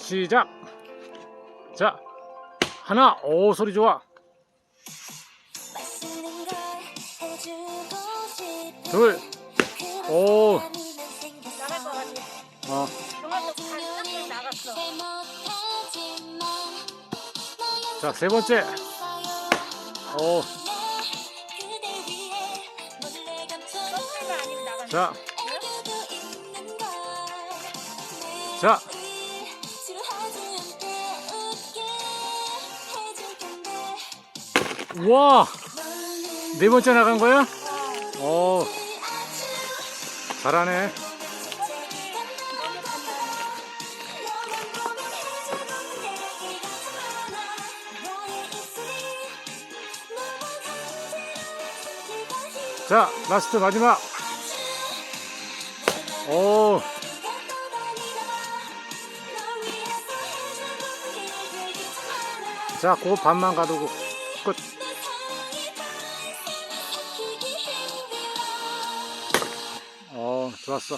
시작. 자, 하나. 오, 소리 좋아. 둘. 오. 나갈 것 같아. 정말로 반짝이 나갔어. 자, 세 번째. 오. 썸네가 아니면 나갔어. 자. 자. 우와. 네 번째 나간 거야? 오. 잘하네. 자, 라스트 마지막. 오. 자, 그 반만 가두고 끝. 좋았어.